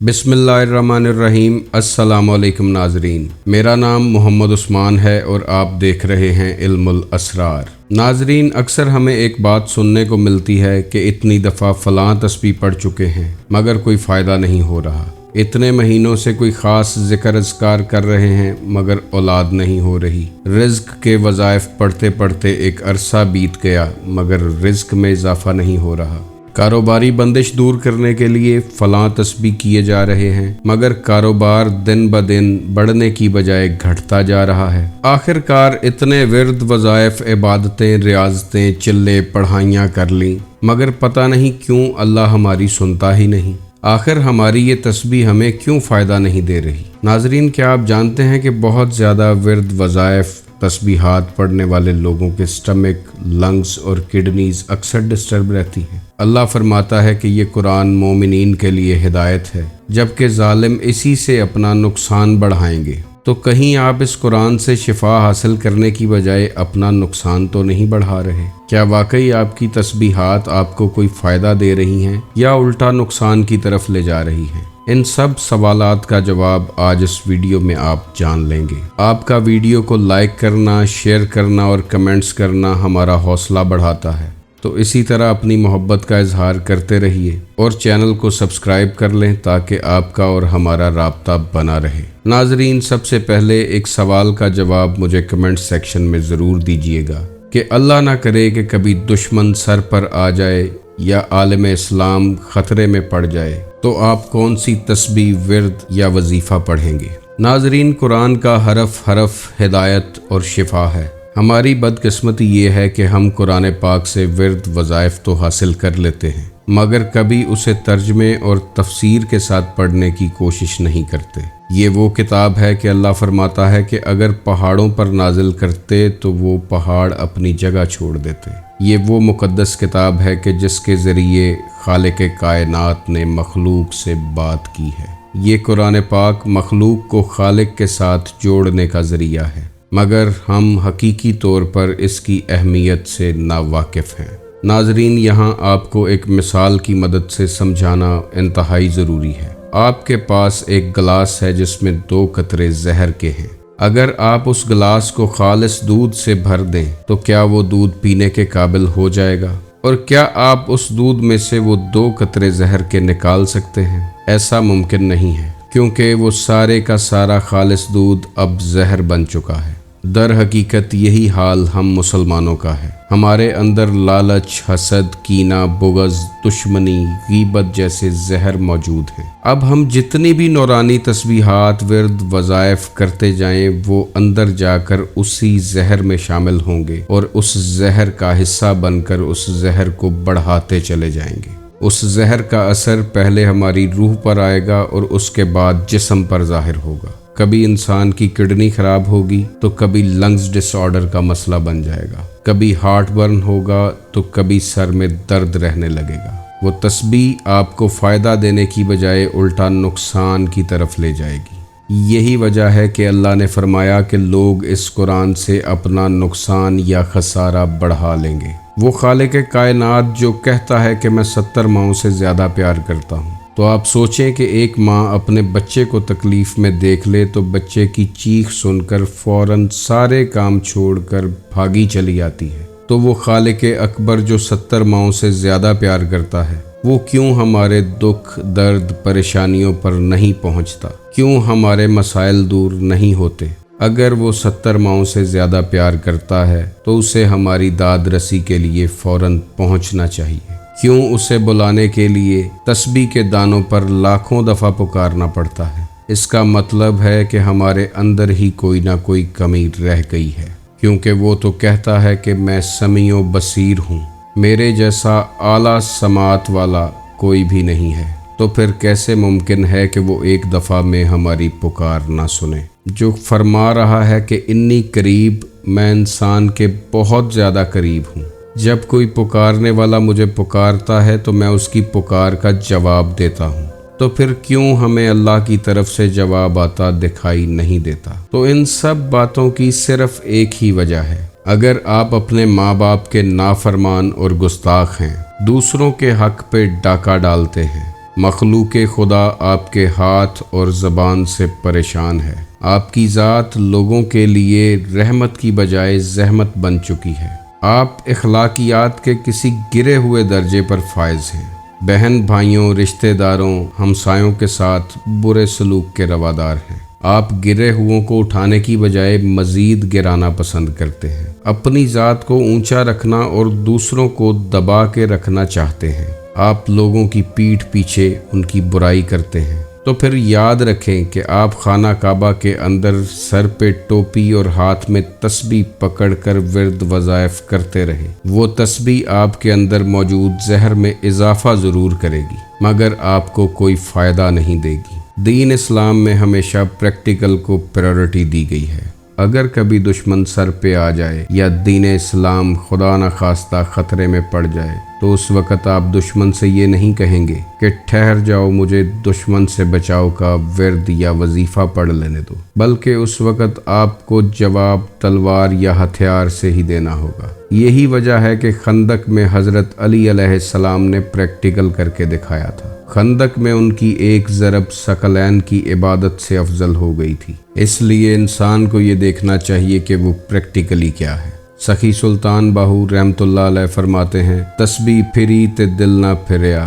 बिस्मिल्लाहिर्रहमानिर्रहीम। अस्सलामुअलैकुम नाजरीन, मेरा नाम मोहम्मद उस्मान है और आप देख रहे हैं इल्मुल असरार। नाजरीन, अक्सर हमें एक बात सुनने को मिलती है कि इतनी दफ़ा फ़लाँ तस्बीह पढ़ चुके हैं मगर कोई फ़ायदा नहीं हो रहा। इतने महीनों से कोई ख़ास ज़िक्र अज़कार कर रहे हैं मगर औलाद नहीं हो रही। रिज़्क़ के वज़ाइफ पढ़ते पढ़ते एक अरसा बीत गया मगर रिज़्क़ में इजाफ़ा नहीं हो रहा। कारोबारी बंदिश दूर करने के लिए फ़लाँ तस्बीह किए जा रहे हैं मगर कारोबार दिन ब दिन बढ़ने की बजाय घटता जा रहा है। आखिरकार इतने विर्द, वज़ाइफ, इबादतें, रियाज़तें, चिल्ले, पढ़ाइयाँ कर लीं मगर पता नहीं क्यों अल्लाह हमारी सुनता ही नहीं। आखिर हमारी ये तस्बीह हमें क्यों फ़ायदा नहीं दे रही। नाजरीन, क्या आप जानते हैं कि बहुत ज़्यादा विर्द, वज़ाइफ, तस्बीहात पढ़ने वाले लोगों के स्टमक, लंग्स और किडनीज़ अक्सर डिस्टर्ब रहती हैं। अल्लाह फरमाता है कि ये कुरान मोमिनीन के लिए हिदायत है, जबकि जालिम इसी से अपना नुकसान बढ़ाएंगे। तो कहीं आप इस कुरान से शिफा हासिल करने की बजाय अपना नुकसान तो नहीं बढ़ा रहे? क्या वाकई आपकी तस्बीहात आपको कोई फ़ायदा दे रही हैं या उल्टा नुकसान की तरफ ले जा रही हैं? इन सब सवालात का जवाब आज इस वीडियो में आप जान लेंगे। आपका वीडियो को लाइक करना, शेयर करना और कमेंट्स करना हमारा हौसला बढ़ाता है, तो इसी तरह अपनी मोहब्बत का इजहार करते रहिए और चैनल को सब्सक्राइब कर लें ताकि आपका और हमारा राब्ता बना रहे। नाजरीन, सबसे पहले एक सवाल का जवाब मुझे कमेंट सेक्शन में ज़रूर दीजिएगा कि अल्लाह ना करे कि कभी दुश्मन सर पर आ जाए या आलिम इस्लाम ख़तरे में पड़ जाए, तो आप कौन सी तस्बीह, विर्द या वजीफ़ा पढ़ेंगे? नाजरीन, कुरान का हरफ हरफ हिदायत और शिफा है। हमारी बदकिस्मती ये है कि हम कुरान पाक से विर्द, वज़ाइफ तो हासिल कर लेते हैं मगर कभी उसे तर्जमे और तफसीर के साथ पढ़ने की कोशिश नहीं करते। ये वो किताब है कि अल्लाह फरमाता है कि अगर पहाड़ों पर नाजिल करते तो वो पहाड़ अपनी जगह छोड़ देते। ये वो मुक़द्दस किताब है कि जिसके ज़रिए खालिक़ कायनात ने मखलूक से बात की है। ये कुरान पाक मखलूक को खालिक़ के साथ जोड़ने का ज़रिया है मगर हम हकीकी तौर पर इसकी अहमियत से नावाकिफ़ हैं। नाजरीन, यहाँ आपको एक मिसाल की मदद से समझाना इंतहाई ज़रूरी है। आपके पास एक गिलास है जिसमें 2 कतरे जहर के हैं। अगर आप उस गिलास को खालिस दूध से भर दें तो क्या वो दूध पीने के काबिल हो जाएगा? और क्या आप उस दूध में से वो 2 कतरे जहर के निकाल सकते हैं? ऐसा मुमकिन नहीं है, क्योंकि वो सारे का सारा खालिस दूध अब जहर बन चुका है। दर हकीकत यही हाल हम मुसलमानों का है। हमारे अंदर लालच, हसद, कीना, बुग़्ज़, दुश्मनी, गीबत जैसे जहर मौजूद हैं। अब हम जितनी भी नौरानी तस्बीहात, विर्द, वज़ाइफ करते जाएं वो अंदर जाकर उसी जहर में शामिल होंगे और उस जहर का हिस्सा बनकर उस जहर को बढ़ाते चले जाएंगे। उस जहर का असर पहले हमारी रूह पर आएगा और उसके बाद जिस्म पर ज़ाहिर होगा। कभी इंसान की किडनी खराब होगी तो कभी लंग्स डिसऑर्डर का मसला बन जाएगा, कभी हार्ट बर्न होगा तो कभी सर में दर्द रहने लगेगा। वो तस्बीह आपको फ़ायदा देने की बजाय उल्टा नुकसान की तरफ ले जाएगी। यही वजह है कि अल्लाह ने फरमाया कि लोग इस कुरान से अपना नुकसान या खसारा बढ़ा लेंगे। वो खालिक़ कायनात जो कहता है कि मैं 70 माओं से ज़्यादा प्यार करता हूँ, तो आप सोचें कि एक माँ अपने बच्चे को तकलीफ़ में देख ले तो बच्चे की चीख सुनकर फ़ौरन सारे काम छोड़कर भागी चली आती है। तो वो खालिक़ अकबर जो 70 माओं से ज़्यादा प्यार करता है, वो क्यों हमारे दुख, दर्द, परेशानियों पर नहीं पहुँचता? क्यों हमारे मसाइल दूर नहीं होते? अगर वो 70 माओं से ज़्यादा प्यार करता है तो उसे हमारी दाद रसी के लिए फ़ौरन पहुँचना चाहिए। क्यों उसे बुलाने के लिए तस्बीह के दानों पर लाखों दफ़ा पुकारना पड़ता है? इसका मतलब है कि हमारे अंदर ही कोई ना कोई कमी रह गई है, क्योंकि वो तो कहता है कि मैं समीओ बसीर हूँ, मेरे जैसा आला समात वाला कोई भी नहीं है। तो फिर कैसे मुमकिन है कि वो एक दफ़ा में हमारी पुकार ना सुने? जो फरमा रहा है कि इन्नी करीब, मैं इंसान के बहुत ज़्यादा करीब हूँ। जब कोई पुकारने वाला मुझे पुकारता है तो मैं उसकी पुकार का जवाब देता हूँ। तो फिर क्यों हमें अल्लाह की तरफ से जवाब आता दिखाई नहीं देता? तो इन सब बातों की सिर्फ एक ही वजह है। अगर आप अपने माँ बाप के नाफरमान और गुस्ताख हैं, दूसरों के हक पे डाका डालते हैं, مخلوق خدا آپ کے ہاتھ اور زبان سے پریشان ہے۔ آپ کی ذات لوگوں کے لیے رحمت کی بجائے زحمت بن چکی ہے۔ آپ اخلاقیات کے کسی گرے ہوئے درجے پر فائز ہیں۔ بہن بھائیوں، رشتہ داروں، ہمسایوں کے ساتھ برے سلوک کے روادار ہیں۔ آپ گرے ہوئوں کو اٹھانے کی بجائے مزید گرانا پسند کرتے ہیں۔ اپنی ذات کو اونچا رکھنا اور دوسروں کو دبا کے رکھنا چاہتے ہیں۔ آپ لوگوں کی پیٹھ پیچھے ان کی برائی کرتے ہیں۔ تو پھر یاد رکھیں کہ آپ خانہ کعبہ کے اندر سر پہ ٹوپی اور ہاتھ میں تسبیح پکڑ کر ورد وظائف کرتے رہے۔ وہ تسبیح آپ کے اندر موجود زہر میں اضافہ ضرور کرے گی، مگر آپ کو کوئی فائدہ نہیں دے گی۔ دین اسلام میں ہمیشہ پریکٹیکل کو پریورٹی دی گئی ہے۔ اگر کبھی دشمن سر پہ آ جائے یا دین اسلام خدا نخواستہ خطرے میں پڑ جائے تو اس وقت آپ دشمن سے یہ نہیں کہیں گے کہ ٹھہر جاؤ، مجھے دشمن سے بچاؤ کا ورد یا وظیفہ پڑھ لینے دو، بلکہ اس وقت آپ کو جواب تلوار یا ہتھیار سے ہی دینا ہوگا۔ یہی وجہ ہے کہ خندق میں حضرت علی علیہ السلام نے پریکٹیکل کر کے دکھایا تھا۔ خندق میں ان کی ایک ضرب ثقلین کی عبادت سے افضل ہو گئی تھی۔ اس لیے انسان کو یہ دیکھنا چاہیے کہ وہ پریکٹیکلی کیا ہے۔ سخی سلطان باہو رحمت اللہ علیہ فرماتے ہیں، تسبیح پھری تے دل نہ پھریا،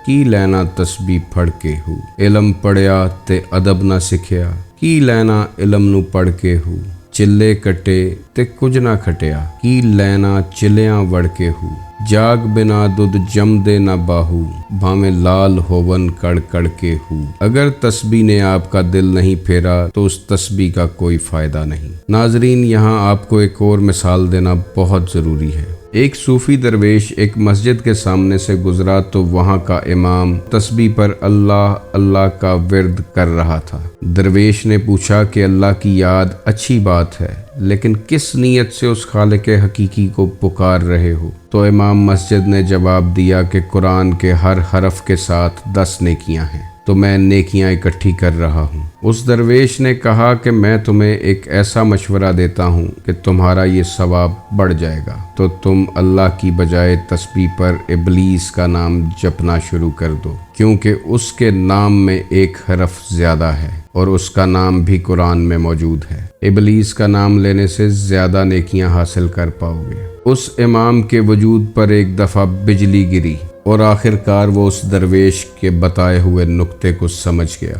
کی لینا تسبیح پڑھ کے ہو، علم پڑھیا تے ادب نہ سکھیا، کی لینا علم نو پڑھ کے ہو، چلے کٹے تے کچھ نہ کھٹیا، کی لینا چلیاں وڑ کے ہو، جاگ بنا دودھ جم دے نہ باہو، بھامے لال ہوون کڑ کڑ کے ہو۔ اگر تسبیح نے آپ کا دل نہیں پھیرا تو اس تسبیح کا کوئی فائدہ نہیں۔ ناظرین، یہاں آپ کو ایک اور مثال دینا بہت ضروری ہے۔ ایک صوفی درویش ایک مسجد کے سامنے سے گزرا تو وہاں کا امام تسبیح پر اللہ اللہ کا ورد کر رہا تھا۔ درویش نے پوچھا کہ اللہ کی یاد اچھی بات ہے، لیکن کس نیت سے اس خالق حقیقی کو پکار رہے ہو؟ تو امام مسجد نے جواب دیا کہ قرآن کے ہر حرف کے ساتھ 10 نیکیاں ہیں، تو میں نیکیاں اکٹھی کر رہا ہوں۔ اس درویش نے کہا کہ میں تمہیں ایک ایسا مشورہ دیتا ہوں کہ تمہارا یہ ثواب بڑھ جائے گا، تو تم اللہ کی بجائے تسبیح پر ابلیس کا نام جپنا شروع کر دو، کیونکہ اس کے نام میں ایک حرف زیادہ ہے اور اس کا نام بھی قرآن میں موجود ہے۔ ابلیس کا نام لینے سے زیادہ نیکیاں حاصل کر پاؤ گے۔ اس امام کے وجود پر ایک دفعہ بجلی گری اور آخر کار وہ اس درویش کے بتائے ہوئے نقطے کو سمجھ گیا۔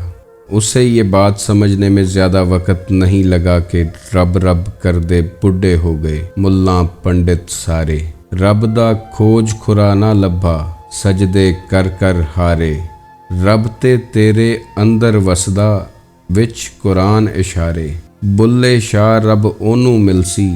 اسے یہ بات سمجھنے میں زیادہ وقت نہیں لگا کہ رب رب کر دے بڈھے ہو گئے ملاں پنڈت سارے، رب دا کھوج کھرا نہ لبھا سجدے کر کر ہارے، رب تے تیرے اندر وسدا وچ قرآن اشارے، بلے شاہ رب اونوں ملسی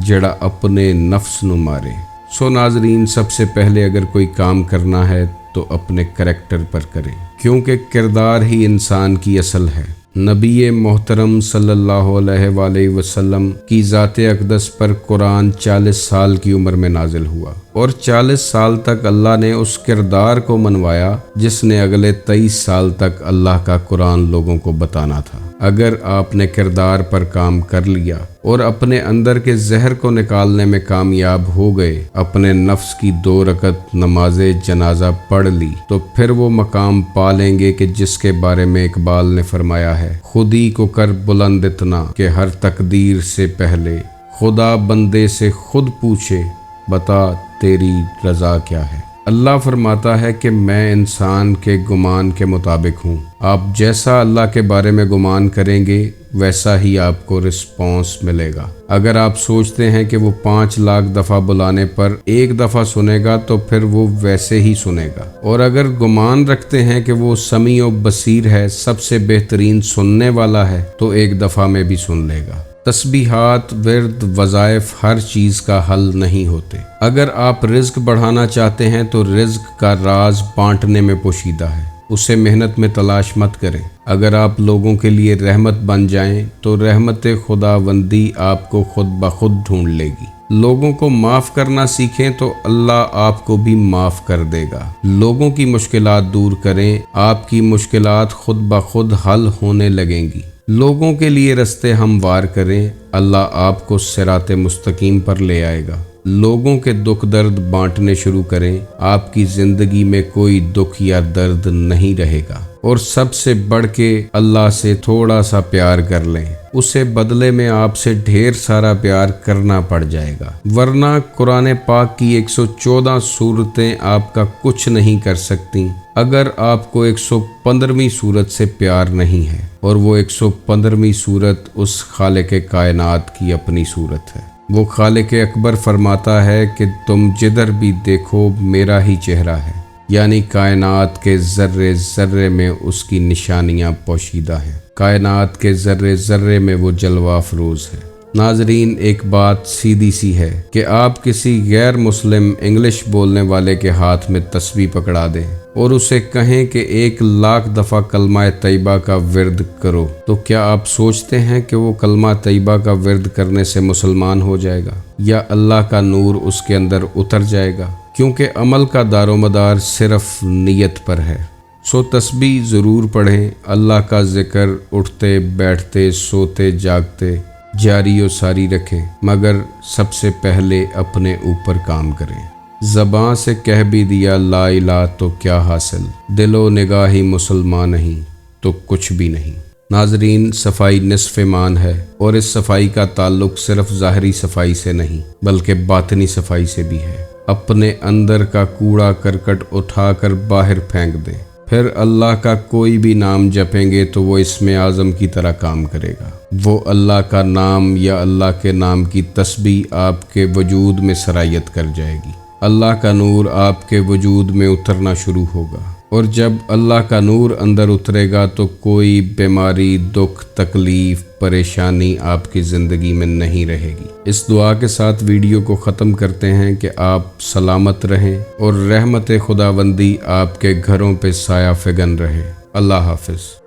جڑا اپنے نفس نو مارے۔ سو ناظرین، سب سے پہلے اگر کوئی کام کرنا ہے تو اپنے کریکٹر پر کریں، کیونکہ کردار ہی انسان کی اصل ہے۔ نبی محترم صلی اللہ علیہ وآلہ وسلم کی ذات اقدس پر قرآن 40 سال کی عمر میں نازل ہوا، اور 40 سال تک اللہ نے اس کردار کو منوایا جس نے اگلے 23 سال تک اللہ کا قرآن لوگوں کو بتانا تھا۔ اگر آپ نے کردار پر کام کر لیا اور اپنے اندر کے زہر کو نکالنے میں کامیاب ہو گئے، اپنے نفس کی 2 رکعت نماز جنازہ پڑھ لی، تو پھر وہ مقام پا لیں گے کہ جس کے بارے میں اقبال نے فرمایا ہے، خودی کو کر بلند اتنا کہ ہر تقدیر سے پہلے خدا بندے سے خود پوچھے بتا تیری رضا کیا ہے۔ اللہ فرماتا ہے کہ میں انسان کے گمان کے مطابق ہوں، آپ جیسا اللہ کے بارے میں گمان کریں گے ویسا ہی آپ کو رسپانس ملے گا۔ اگر آپ سوچتے ہیں کہ وہ 5 لاکھ دفعہ بلانے پر 1 دفعہ سنے گا تو پھر وہ ویسے ہی سنے گا، اور اگر گمان رکھتے ہیں کہ وہ سمیع و بصیر ہے، سب سے بہترین سننے والا ہے، تو 1 دفعہ میں بھی سن لے گا۔ تسبیحات، ورد، وظائف ہر چیز کا حل نہیں ہوتے۔ اگر آپ رزق بڑھانا چاہتے ہیں تو رزق کا راز بانٹنے میں پوشیدہ ہے، اسے محنت میں تلاش مت کریں۔ اگر آپ لوگوں کے لیے رحمت بن جائیں تو رحمت خداوندی آپ کو خود بخود ڈھونڈ لے گی۔ لوگوں کو معاف کرنا سیکھیں تو اللہ آپ کو بھی معاف کر دے گا۔ لوگوں کی مشکلات دور کریں، آپ کی مشکلات خود بخود حل ہونے لگیں گی۔ لوگوں کے لیے رستے ہموار کریں، اللہ آپ کو صراط مستقیم پر لے آئے گا۔ लोगों के दुख दर्द बांटने शुरू करें, आपकी जिंदगी में कोई दुख या दर्द नहीं रहेगा। और सबसे बढ़ के अल्लाह से थोड़ा सा प्यार कर लें, उसे बदले में आपसे ढेर सारा प्यार करना पड़ जाएगा। वरना कुरान पाक की 114 सूरतें आपका कुछ नहीं कर सकती अगर आपको 115वीं सूरत से प्यार नहीं है, और वो 115वीं सूरत उस खालिक कायनात की अपनी सूरत है। वो खालिक अकबर फरमाता है कि तुम जिधर भी देखो मेरा ही चेहरा है, यानी कायनात के ज़र्रे ज़र्रे में उसकी निशानियां पोशीदा हैं। कायनात के ज़र्रे ज़र्रे में वो जलवा अफरोज़ है। नाजरीन, एक बात सीधी सी है कि आप किसी गैर मुस्लिम इंग्लिश बोलने वाले के हाथ में तस्बीह पकड़ा दें और उसे कहें कि 1,00,000 दफ़ा कलमा तैयबा का विर्द करो, तो क्या आप सोचते हैं कि वो कलमा तैयबा का विर्द करने से मुसलमान हो जाएगा या अल्लाह का नूर उसके अंदर उतर जाएगा? क्योंकि अमल का दारोमदार सिर्फ नीयत पर है। सो तस्बीह ज़रूर पढ़ें, अल्लाह का ज़िक्र उठते बैठते सोते जागते जारी और सारी रखें, मगर सबसे पहले अपने ऊपर काम करें। ज़बां से कह भी दिया ला इलाहा तो क्या हासिल, दिलो निगाही मुसलमान नहीं तो कुछ भी नहीं। नाजरीन, सफाई निस्फ़ ईमान है, और इस सफाई का ताल्लुक सिर्फ ज़ाहरी सफाई से नहीं बल्कि बातिनी सफाई से भी है। अपने अंदर का कूड़ा करकट उठाकर बाहर फेंक दें, फिर अल्लाह का कोई भी नाम जपेंगे तो वो इसमें आज़म की तरह काम करेगा। वो अल्लाह का नाम या अल्लाह के नाम की तस्बीह आपके वजूद में सरायत कर जाएगी। अल्लाह का नूर आपके वजूद में उतरना शुरू होगा, और जब अल्लाह का नूर अंदर उतरेगा तो कोई बीमारी, दुख, तकलीफ, परेशानी आपकी ज़िंदगी में नहीं रहेगी। इस दुआ के साथ वीडियो को ख़त्म करते हैं कि आप सलामत रहें और रहमत खुदावंदी आपके घरों पे साया फ़िगन रहे। अल्लाह हाफ़िज़।